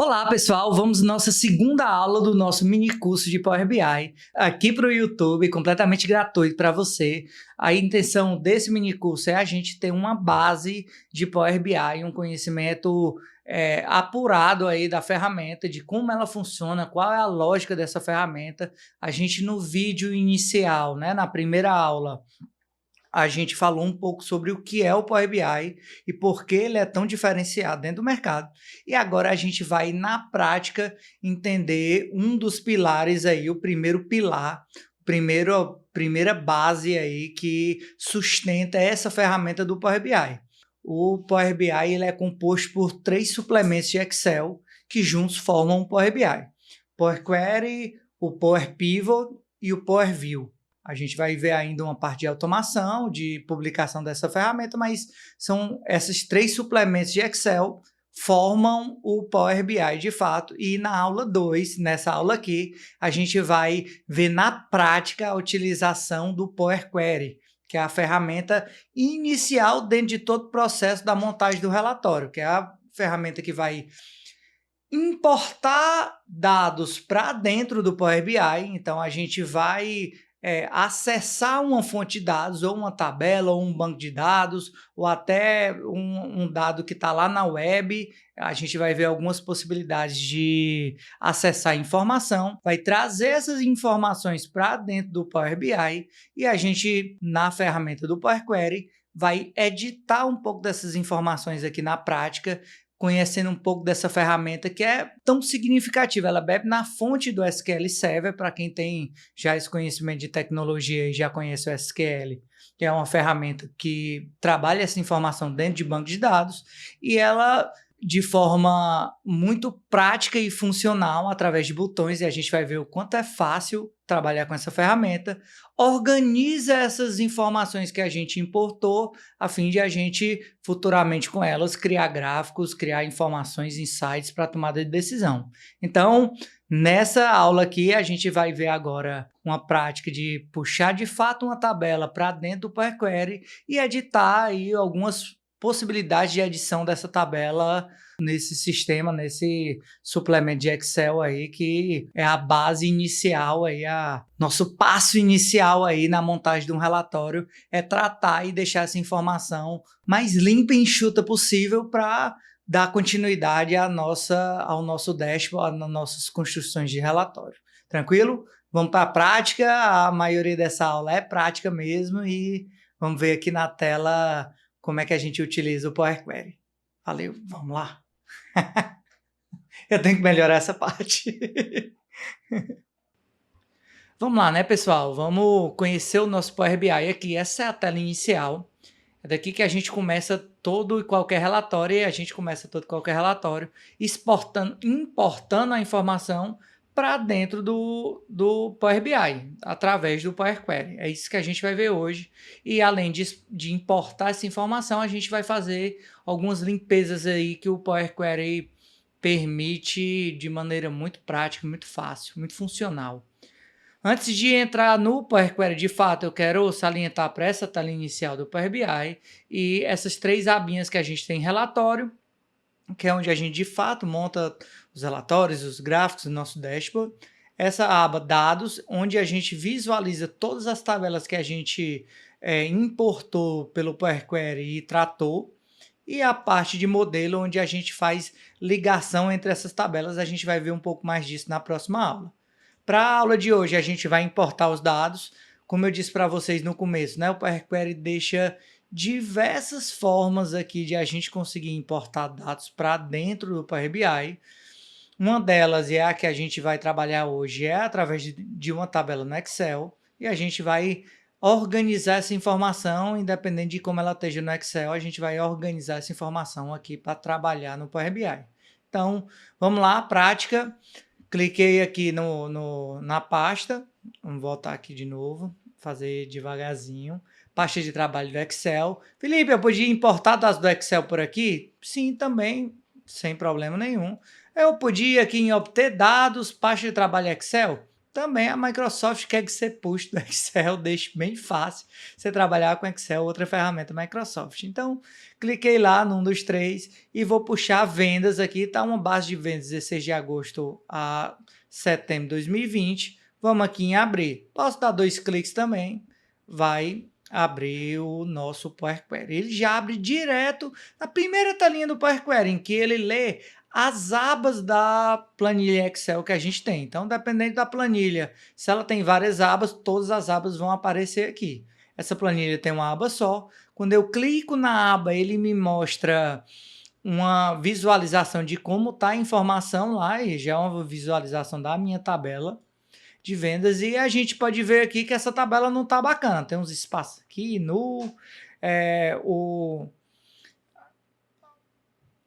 Olá pessoal, vamos à nossa segunda aula do nosso mini curso de Power BI, aqui para o YouTube, completamente gratuito para você. A intenção desse mini curso é a gente ter uma base de Power BI, um conhecimento apurado aí da ferramenta, de como ela funciona, qual é a lógica dessa ferramenta. A gente no vídeo inicial, na primeira aula, a gente falou um pouco sobre o que é o Power BI e por que ele é tão diferenciado dentro do mercado. E agora a gente vai, na prática, entender um dos pilares aí, o primeiro pilar, primeira base aí que sustenta essa ferramenta do Power BI. O Power BI ele é composto por 3 suplementos de Excel que juntos formam o Power BI. Power Query, o Power Pivot e o Power View. A gente vai ver ainda uma parte de automação, de publicação dessa ferramenta, mas são esses 3 suplementos de Excel formam o Power BI de fato. E na aula 2, nessa aula aqui, a gente vai ver na prática a utilização do Power Query, que é a ferramenta inicial dentro de todo o processo da montagem do relatório, que é a ferramenta que vai importar dados para dentro do Power BI. Então, a gente vai acessar uma fonte de dados, ou uma tabela, ou um banco de dados, ou até um dado que está lá na web. A gente vai ver algumas possibilidades de acessar a informação, vai trazer essas informações para dentro do Power BI e a gente, na ferramenta do Power Query, vai editar um pouco dessas informações aqui na prática, conhecendo um pouco dessa ferramenta que é tão significativa. Ela bebe na fonte do SQL Server, para quem tem já esse conhecimento de tecnologia e já conhece o SQL, que é uma ferramenta que trabalha essa informação dentro de banco de dados, e ela, de forma muito prática e funcional, através de botões, e a gente vai ver o quanto é fácil trabalhar com essa ferramenta, organiza essas informações que a gente importou, a fim de a gente, futuramente com elas, criar gráficos, criar informações, insights para tomada de decisão. Então, nessa aula aqui, a gente vai ver agora uma prática de puxar de fato uma tabela para dentro do Power Query e editar aí algumas possibilidades de edição dessa tabela nesse sistema, nesse suplemento de Excel aí, que é a base inicial aí, nosso passo inicial aí na montagem de um relatório, é tratar e deixar essa informação mais limpa e enxuta possível para dar continuidade ao nosso dashboard, às nossas construções de relatório. Tranquilo? Vamos para a prática. A maioria dessa aula é prática mesmo e vamos ver aqui na tela como é que a gente utiliza o Power Query. Valeu, vamos lá. Eu tenho que melhorar essa parte. Vamos lá, pessoal? Vamos conhecer o nosso Power BI aqui. Essa é a tela inicial. É daqui que a gente começa todo e qualquer relatório, importando a informação para dentro do Power BI, através do Power Query. É isso que a gente vai ver hoje. E além de importar essa informação, a gente vai fazer algumas limpezas aí que o Power Query permite de maneira muito prática, muito fácil, muito funcional. Antes de entrar no Power Query de fato, eu quero salientar para essa tela inicial do Power BI e essas 3 abinhas que a gente tem em relatório, que é onde a gente de fato monta os relatórios, os gráficos, o nosso dashboard. Essa aba dados, onde a gente visualiza todas as tabelas que a gente importou pelo Power Query e tratou. E a parte de modelo, onde a gente faz ligação entre essas tabelas. A gente vai ver um pouco mais disso na próxima aula. Para a aula de hoje, a gente vai importar os dados. Como eu disse para vocês no começo, o Power Query deixa diversas formas aqui de a gente conseguir importar dados para dentro do Power BI. Uma delas é a que a gente vai trabalhar hoje, é através de uma tabela no Excel, e a gente vai organizar essa informação, independente de como ela esteja no Excel, a gente vai organizar essa informação aqui para trabalhar no Power BI. Então, vamos lá, prática. Cliquei aqui na pasta, vamos voltar aqui de novo, fazer devagarzinho. Pasta de trabalho do Excel. Felipe, eu podia importar dados do Excel por aqui? Sim, também, sem problema nenhum. Eu podia aqui em obter dados, pasta de trabalho Excel? Também a Microsoft quer que você puxe do Excel, deixe bem fácil você trabalhar com Excel, outra ferramenta Microsoft. Então, cliquei lá num dos três e vou puxar vendas aqui. Está uma base de vendas 16 de agosto a setembro de 2020. Vamos aqui em abrir. Posso dar 2 cliques também. Vai abrir o nosso Power Query. Ele já abre direto na primeira telinha do Power Query, em que ele lê as abas da planilha Excel que a gente tem. Então, dependendo da planilha, se ela tem várias abas, todas as abas vão aparecer aqui. Essa planilha tem uma aba só. Quando eu clico na aba, ele me mostra uma visualização de como está a informação lá, e já é uma visualização da minha tabela de vendas, e a gente pode ver aqui que essa tabela não está bacana. Tem uns espaços aqui,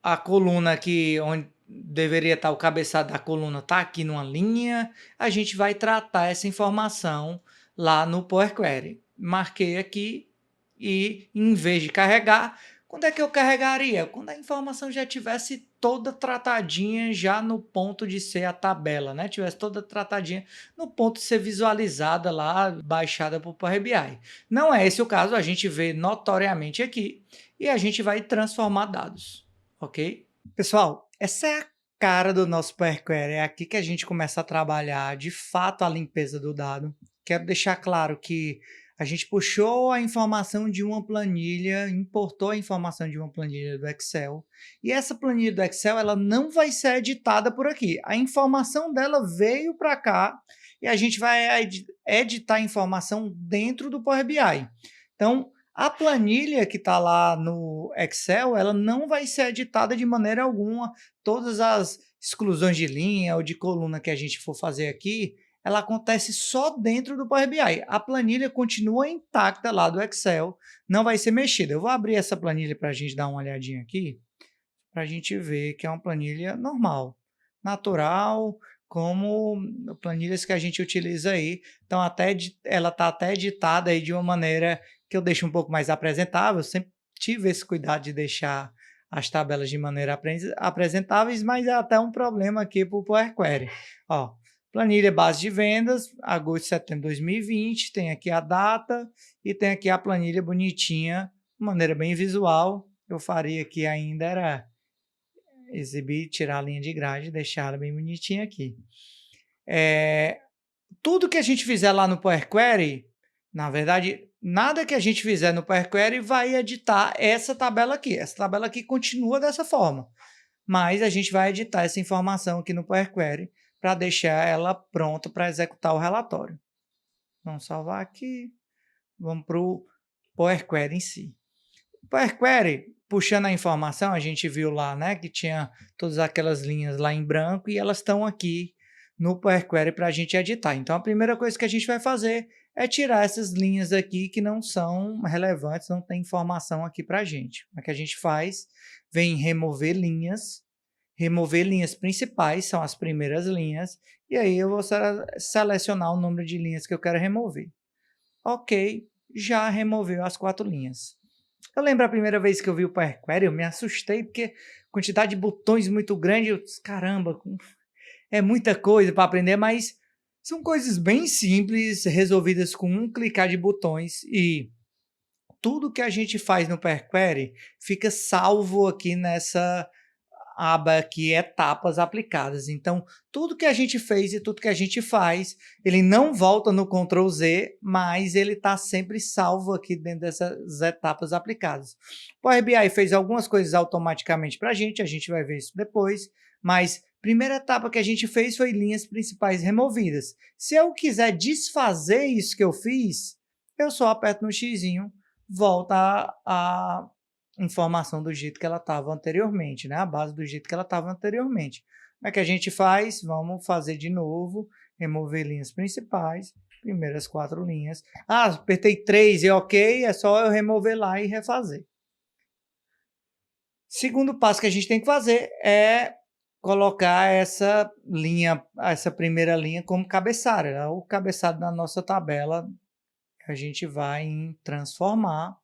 a coluna aqui, onde deveria estar o cabeçalho da coluna, está aqui numa linha. A gente vai tratar essa informação lá no Power Query. Marquei aqui e, em vez de carregar, quando é que eu carregaria? Quando a informação já tivesse toda tratadinha, já no ponto de ser a tabela, né? Tivesse toda tratadinha no ponto de ser visualizada lá, baixada para o Power BI. Não é esse o caso, a gente vê notoriamente aqui e a gente vai transformar dados. Ok? Pessoal, essa é a cara do nosso Power Query. É aqui que a gente começa a trabalhar de fato a limpeza do dado. Quero deixar claro que a gente puxou a informação de uma planilha, importou a informação de uma planilha do Excel, e essa planilha do Excel ela não vai ser editada por aqui. A informação dela veio para cá e a gente vai editar a informação dentro do Power BI. Então, a planilha que está lá no Excel, ela não vai ser editada de maneira alguma. Todas as exclusões de linha ou de coluna que a gente for fazer aqui, ela acontece só dentro do Power BI. A planilha continua intacta lá do Excel, não vai ser mexida. Eu vou abrir essa planilha para a gente dar uma olhadinha aqui, para a gente ver que é uma planilha normal, natural, como planilhas que a gente utiliza aí. Então, ela está até editada aí de uma maneira que eu deixo um pouco mais apresentável. Eu sempre tive esse cuidado de deixar as tabelas de maneira apresentáveis, mas é até um problema aqui para o Power Query. Ó, planilha base de vendas, agosto e setembro de 2020, tem aqui a data e tem aqui a planilha bonitinha, de maneira bem visual. Eu faria aqui ainda era exibir, tirar a linha de grade e deixar ela bem bonitinha aqui. Tudo que a gente fizer lá no Power Query, na verdade, nada que a gente fizer no Power Query vai editar essa tabela aqui. Essa tabela aqui continua dessa forma, mas a gente vai editar essa informação aqui no Power Query para deixar ela pronta para executar o relatório. Vamos salvar aqui. Vamos para o Power Query em si. Power Query, puxando a informação, a gente viu lá, né, que tinha todas aquelas linhas lá em branco e elas estão aqui no Power Query para a gente editar. Então, a primeira coisa que a gente vai fazer é tirar essas linhas aqui que não são relevantes, não tem informação aqui para a gente. O que a gente faz? Vem remover linhas principais, são as primeiras linhas, e aí eu vou selecionar o número de linhas que eu quero remover. Ok, já removeu as 4 linhas. Eu lembro a primeira vez que eu vi o Power Query, eu me assustei, porque quantidade de botões muito grande, eu disse, caramba, é muita coisa para aprender, mas são coisas bem simples, resolvidas com um clicar de botões, e tudo que a gente faz no Power Query fica salvo aqui nessa aba aqui, etapas aplicadas. Então, tudo que a gente fez e tudo que a gente faz, ele não volta no Ctrl Z, mas ele está sempre salvo aqui dentro dessas etapas aplicadas. O Power BI fez algumas coisas automaticamente para a gente vai ver isso depois, mas a primeira etapa que a gente fez foi linhas principais removidas. Se eu quiser desfazer isso que eu fiz, eu só aperto no xizinho, volta a informação do jeito que ela estava anteriormente, né? A base do jeito que ela estava anteriormente. Como é que a gente faz? Vamos fazer de novo, remover linhas principais, primeiras 4 linhas. Ah, apertei 3 e ok, é só eu remover lá e refazer. Segundo passo que a gente tem que fazer é colocar essa linha, essa primeira linha como cabeçalho, é o cabeçalho da nossa tabela. A gente vai em transformar,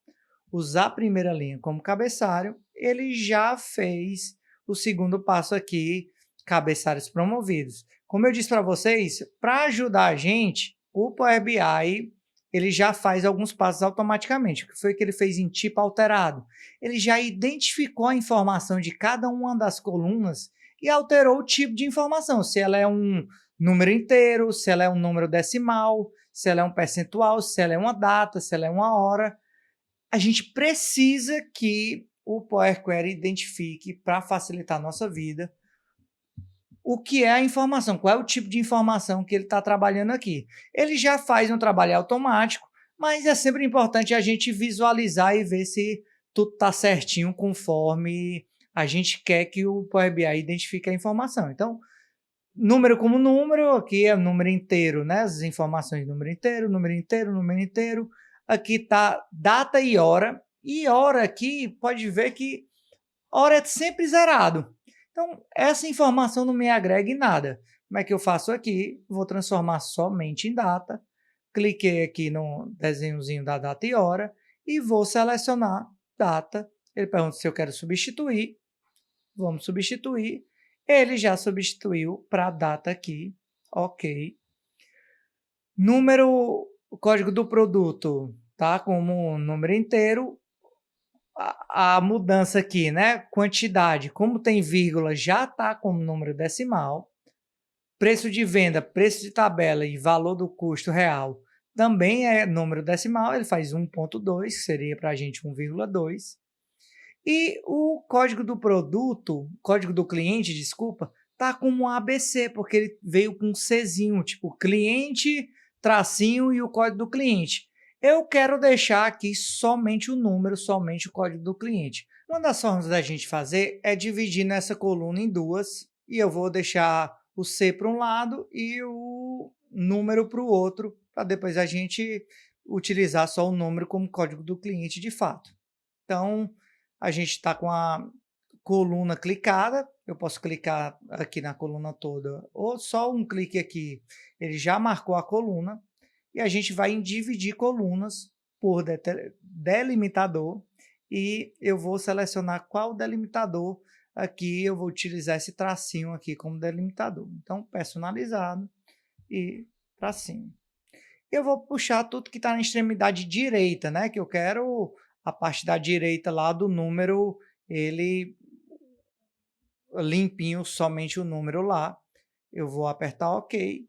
usar a primeira linha como cabeçalho, ele já fez o segundo passo aqui, cabeçalhos promovidos. Como eu disse para vocês, para ajudar a gente, o Power BI ele já faz alguns passos automaticamente. O que foi que ele fez em tipo alterado? Ele já identificou a informação de cada uma das colunas e alterou o tipo de informação, se ela é um número inteiro, se ela é um número decimal, se ela é um percentual, se ela é uma data, se ela é uma hora. A gente precisa que o Power Query identifique, para facilitar a nossa vida, o que é a informação, qual é o tipo de informação que ele está trabalhando aqui. Ele já faz um trabalho automático, mas é sempre importante a gente visualizar e ver se tudo está certinho conforme a gente quer que o Power BI identifique a informação. Então, número como número, aqui é o número inteiro, né? As informações número inteiro, número inteiro, número inteiro. Aqui está data e hora aqui pode ver que hora é sempre zerado. Então, essa informação não me agrega em nada. Como é que eu faço aqui? Vou transformar somente em data. Cliquei aqui no desenhozinho da data e hora e vou selecionar data. Ele pergunta se eu quero substituir. Vamos substituir. Ele já substituiu para a data aqui. Ok. Número, o código do produto, tá? Como número inteiro. A mudança aqui, né? Quantidade, como tem vírgula, já está como número decimal. Preço de venda, preço de tabela e valor do custo real também é número decimal, ele faz 1.2, que seria para a gente 1,2. E o código do produto, código do cliente, desculpa, tá como ABC, porque ele veio com um Czinho, tipo cliente, tracinho e o código do cliente. Eu quero deixar aqui somente o número, somente o código do cliente. Uma das formas da gente fazer é dividir nessa coluna em duas, e eu vou deixar o C para um lado e o número para o outro, para depois a gente utilizar só o número como código do cliente de fato. Então, a gente está com a coluna clicada, eu posso clicar aqui na coluna toda, ou só um clique aqui, ele já marcou a coluna, e a gente vai dividir colunas por delimitador, e eu vou selecionar qual delimitador aqui eu vou utilizar esse tracinho aqui como delimitador. Então, personalizado e tracinho. Eu vou puxar tudo que está na extremidade direita, né? Que eu quero a parte da direita lá do número, ele limpinho, somente o número lá. Eu vou apertar OK.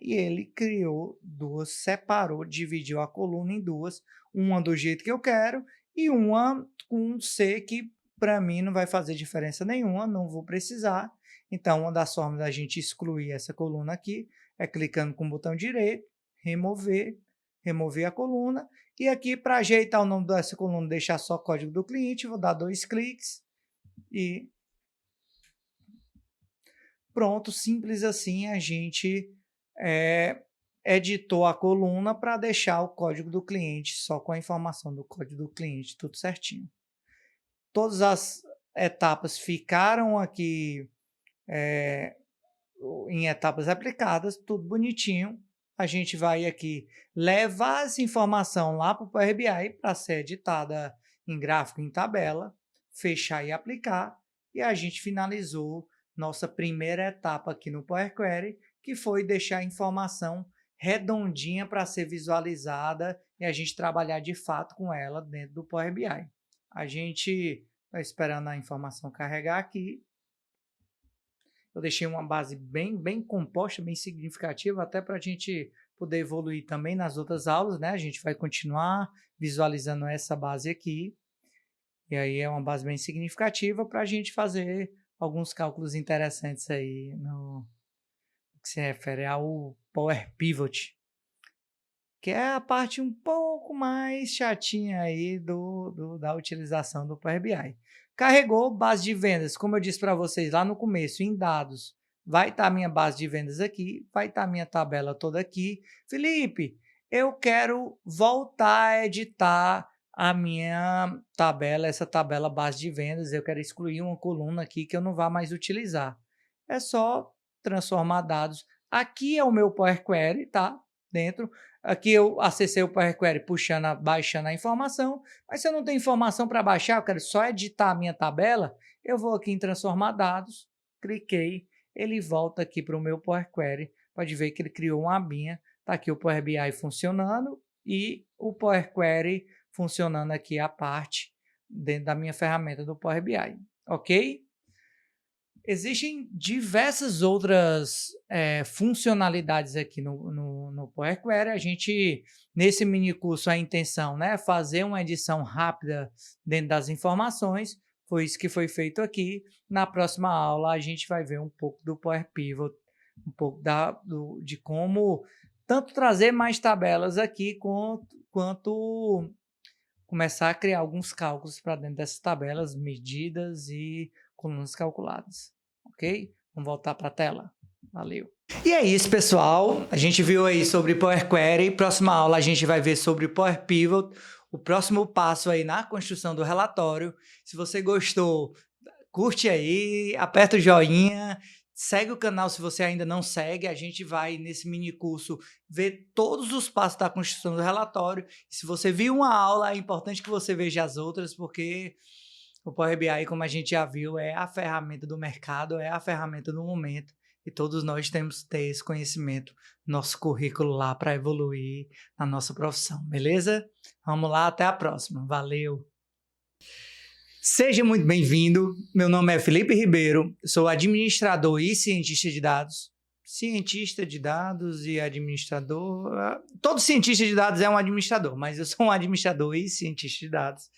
E ele criou duas, separou, dividiu a coluna em duas, uma do jeito que eu quero e uma com um C que para mim não vai fazer diferença nenhuma, não vou precisar. Então, uma das formas da gente excluir essa coluna aqui é clicando com o botão direito, remover a coluna. E aqui, para ajeitar o nome dessa coluna, deixar só código do cliente, vou dar 2 cliques e pronto, simples assim a gente editou a coluna para deixar o código do cliente só com a informação do código do cliente, tudo certinho. Todas as etapas ficaram aqui em etapas aplicadas, tudo bonitinho. A gente vai aqui levar essa informação lá para o Power BI para ser editada em gráfico, em tabela, fechar e aplicar. E a gente finalizou nossa primeira etapa aqui no Power Query, que foi deixar a informação redondinha para ser visualizada e a gente trabalhar de fato com ela dentro do Power BI. A gente está esperando a informação carregar aqui. Eu deixei uma base bem composta, bem significativa, até para a gente poder evoluir também nas outras aulas, né? A gente vai continuar visualizando essa base aqui. E aí é uma base bem significativa para a gente fazer alguns cálculos interessantes aí no que se refere ao Power Pivot, que é a parte um pouco mais chatinha aí da utilização do Power BI. Carregou base de vendas, como eu disse para vocês lá no começo, em dados, vai estar minha base de vendas aqui, vai estar minha tabela toda aqui. Felipe, eu quero voltar a editar a minha tabela, essa tabela base de vendas, eu quero excluir uma coluna aqui que eu não vá mais utilizar. É só transformar dados. Aqui é o meu Power Query, tá? Dentro. Aqui eu acessei o Power Query baixando a informação, mas se eu não tenho informação para baixar, eu quero só editar a minha tabela, eu vou aqui em transformar dados, cliquei, ele volta aqui para o meu Power Query. Pode ver que ele criou uma abinha, está aqui o Power BI funcionando e o Power Query funcionando aqui à parte dentro da minha ferramenta do Power BI, ok? Existem diversas outras funcionalidades aqui no Power Query. A gente, nesse mini curso, a intenção, né, é fazer uma edição rápida dentro das informações. Foi isso que foi feito aqui. Na próxima aula, a gente vai ver um pouco do Power Pivot, um pouco de como tanto trazer mais tabelas aqui, quanto começar a criar alguns cálculos para dentro dessas tabelas, medidas e colunas calculadas, ok? Vamos voltar para a tela. Valeu! E é isso, pessoal. A gente viu aí sobre Power Query. Próxima aula a gente vai ver sobre Power Pivot, o próximo passo aí na construção do relatório. Se você gostou, curte aí, aperta o joinha, segue o canal se você ainda não segue. A gente vai, nesse mini curso, ver todos os passos da construção do relatório. E se você viu uma aula, é importante que você veja as outras, porque o Power BI, como a gente já viu, é a ferramenta do mercado, é a ferramenta do momento. E todos nós temos que ter esse conhecimento, nosso currículo lá para evoluir na nossa profissão, beleza? Vamos lá, até a próxima. Valeu! Seja muito bem-vindo. Meu nome é Felipe Ribeiro, sou administrador e cientista de dados. Cientista de dados e administrador. Todo cientista de dados é um administrador, mas eu sou um administrador e cientista de dados.